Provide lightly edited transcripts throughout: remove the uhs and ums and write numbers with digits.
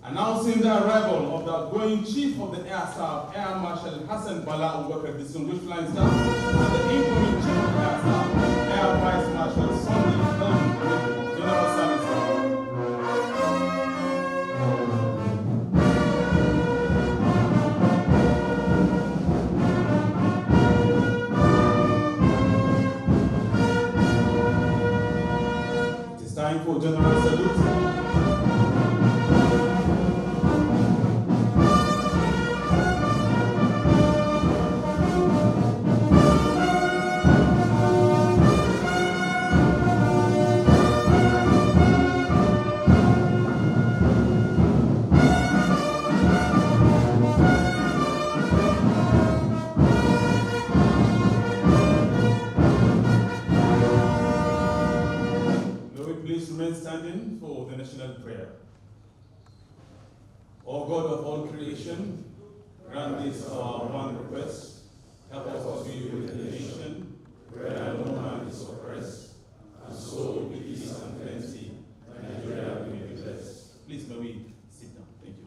Announcing the arrival of the outgoing Chief of the Air Staff, Air Marshal Hassan Bala Abubakar, distinguished flying staff, and the incoming Chief of the Air Staff, Air Vice Marshal Sunday Kelvin, General Service Staff. It is time for General Salute. Standing for the national prayer. O God of all creation, grant this our one request. Help us to be with the nation, where no man is oppressed, and so with peace and plenty, Nigeria will be blessed. Please, may we sit down. Thank you.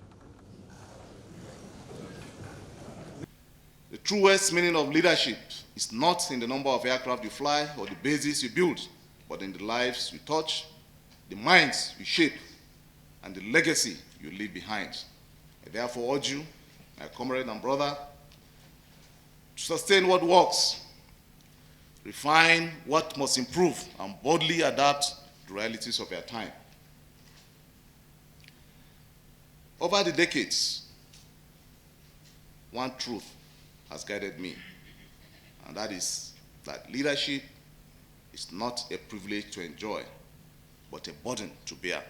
The truest meaning of leadership is not in the number of aircraft you fly or the bases you build, but in the lives you touch, the minds you shape, and the legacy you leave behind. I therefore urge you, my comrade and brother, to sustain what works, refine what must improve, and boldly adapt to the realities of your time. Over the decades, one truth has guided me, and that is that leadership is not a privilege to enjoy, but a burden to bear.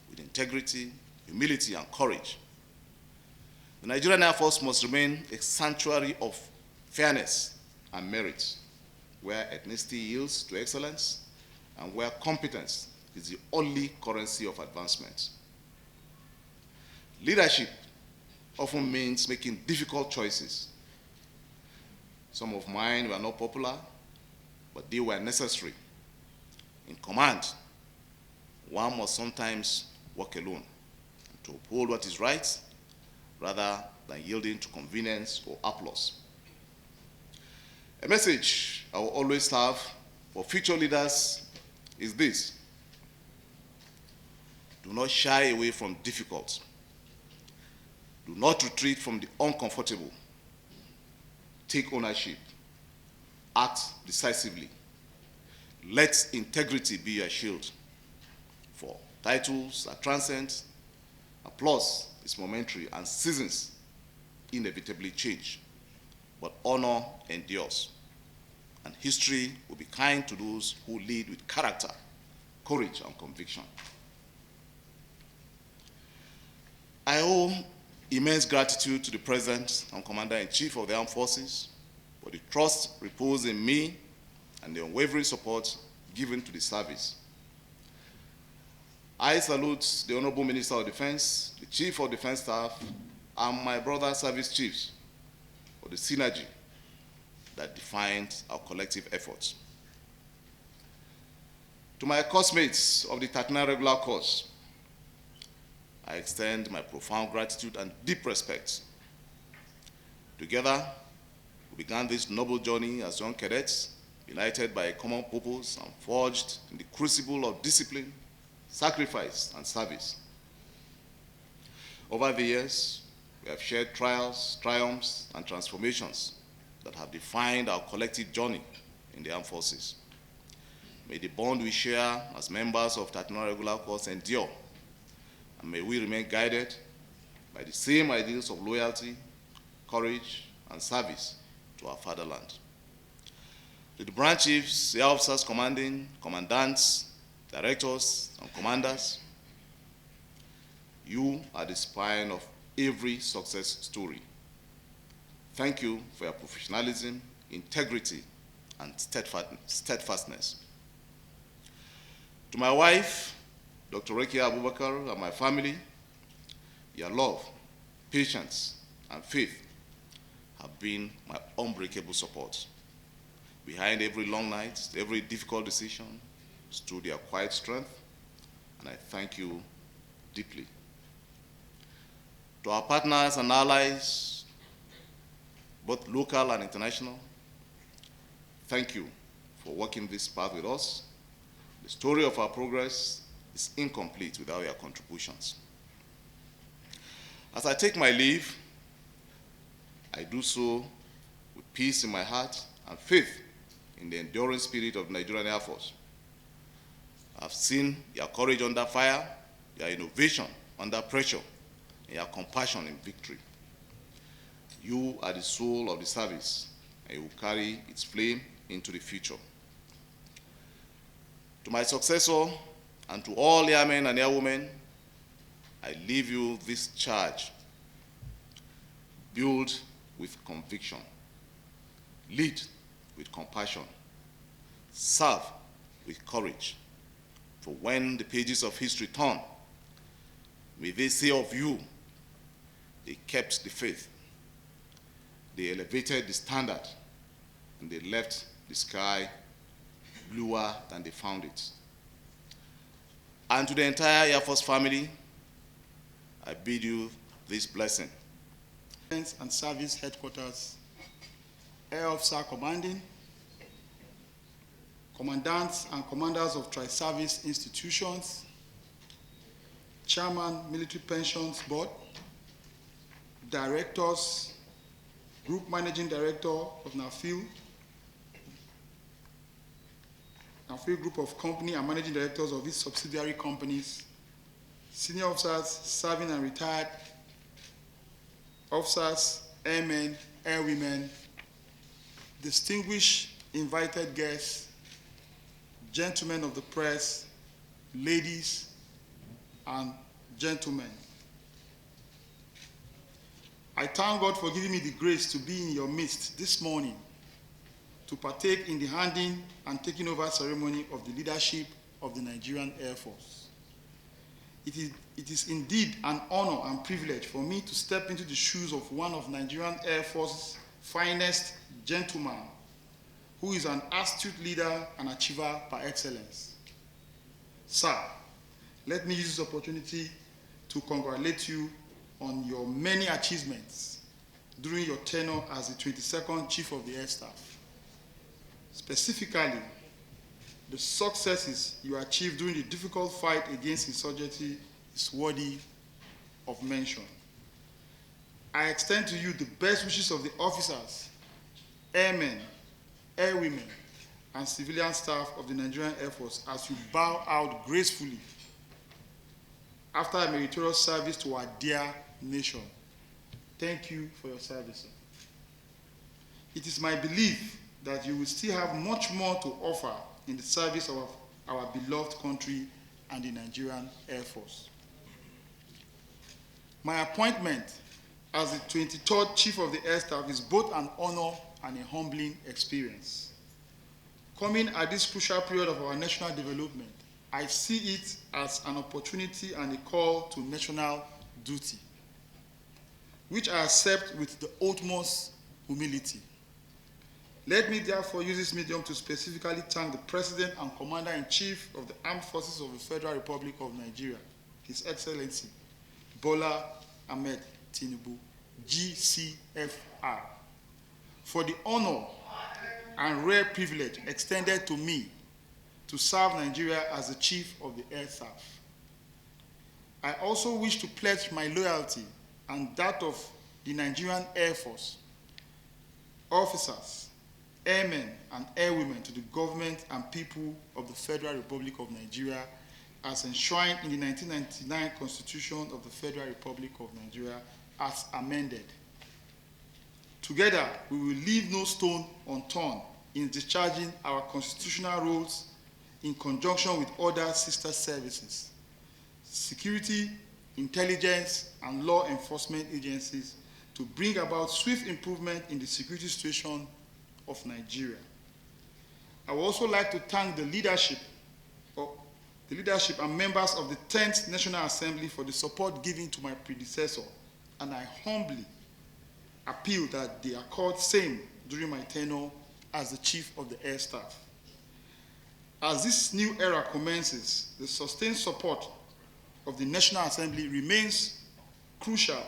With integrity, humility, and courage, the Nigerian Air Force must remain a sanctuary of fairness and merit, where ethnicity yields to excellence and where competence is the only currency of advancement. Leadership often means making difficult choices. Some of mine were not popular, but they were necessary. In command, one must sometimes work alone to uphold what is right rather than yielding to convenience or applause. A message I will always have for future leaders is this: do not shy away from difficult. Do not retreat from the uncomfortable. Take ownership. Act decisively. Let integrity be your shield. For titles are transient, applause is momentary, and seasons inevitably change. But honor endures, and history will be kind to those who lead with character, courage, and conviction. I owe immense gratitude to the President and Commander-in-Chief of the Armed Forces for the trust reposed in me and the unwavering support given to the service. I salute the Honorable Minister of Defense, the Chief of Defense Staff, and my brother service chiefs for the synergy that defined our collective efforts. To my classmates of the 39 regular course, I extend my profound gratitude and deep respect. Together, we began this noble journey as young cadets, united by a common purpose and forged in the crucible of discipline, sacrifice, and service. Over the years, we have shared trials, triumphs, and transformations that have defined our collective journey in the armed forces. May the bond we share as members of 39 regular corps endure, and may we remain guided by the same ideals of loyalty, courage, and service to our fatherland. To the branch chiefs, the officers commanding, commandants, directors, and commanders, you are the spine of every success story. Thank you for your professionalism, integrity, and steadfastness. To my wife, Dr. Rekia Abubakar, and my family, your love, patience, and faith have been my unbreakable support. Behind every long night, every difficult decision, stood your quiet strength, and I thank you deeply. To our partners and allies, both local and international, thank you for walking this path with us. The story of our progress is incomplete without your contributions. As I take my leave, I do so with peace in my heart and faith in the enduring spirit of the Nigerian Air Force. I've seen your courage under fire, your innovation under pressure, and your compassion in victory. You are the soul of the service, and you will carry its flame into the future. To my successor and to all airmen and airwomen, I leave you this charge. Build with conviction. Lead with compassion. Serve with courage. For when the pages of history turn, may they say of you, they kept the faith, they elevated the standard, and they left the sky bluer than they found it. And to the entire Air Force family, I bid you this blessing. And Service Headquarters, Air Officer Commanding, Commandants and Commanders of Tri-Service Institutions, Chairman, Military Pensions Board, Directors, Group Managing Director of NAFIL Group of Company and Managing Directors of its subsidiary companies, senior officers serving and retired, officers, airmen, airwomen, distinguished invited guests, gentlemen of the press, ladies and gentlemen. I thank God for giving me the grace to be in your midst this morning to partake in the handing and taking over ceremony of the leadership of the Nigerian Air Force. It is indeed an honor and privilege for me to step into the shoes of one of Nigerian Air Force's finest gentlemen, who is an astute leader and achiever par excellence. Sir, let me use this opportunity to congratulate you on your many achievements during your tenure as the 22nd Chief of the Air Staff. Specifically, the successes you achieved during the difficult fight against insurgency is worthy of mention. I extend to you the best wishes of the officers, airmen, airwomen, and civilian staff of the Nigerian Air Force as you bow out gracefully after a meritorious service to our dear nation. Thank you for your service, sir. It is my belief that you will still have much more to offer in the service of our beloved country and the Nigerian Air Force. My appointment as the 23rd Chief of the Air Staff is both an honor and a humbling experience. Coming at this crucial period of our national development, I see it as an opportunity and a call to national duty, which I accept with the utmost humility. Let me therefore use this medium to specifically thank the President and Commander-in-Chief of the Armed Forces of the Federal Republic of Nigeria, His Excellency Bola Ahmed Tinubu, GCFR, for the honor and rare privilege extended to me to serve Nigeria as the Chief of the Air Staff. I also wish to pledge my loyalty and that of the Nigerian Air Force, officers, airmen and airwomen to the government and people of the Federal Republic of Nigeria as enshrined in the 1999 Constitution of the Federal Republic of Nigeria as amended. Together, we will leave no stone unturned in discharging our constitutional roles in conjunction with other sister services, security, intelligence, and law enforcement agencies to bring about swift improvement in the security situation of Nigeria. I would also like to thank the leadership and members of the 10th National Assembly for the support given to my predecessor, and I humbly appeal that they accord same during my tenure as the Chief of the Air Staff. As this new era commences, the sustained support of the National Assembly remains crucial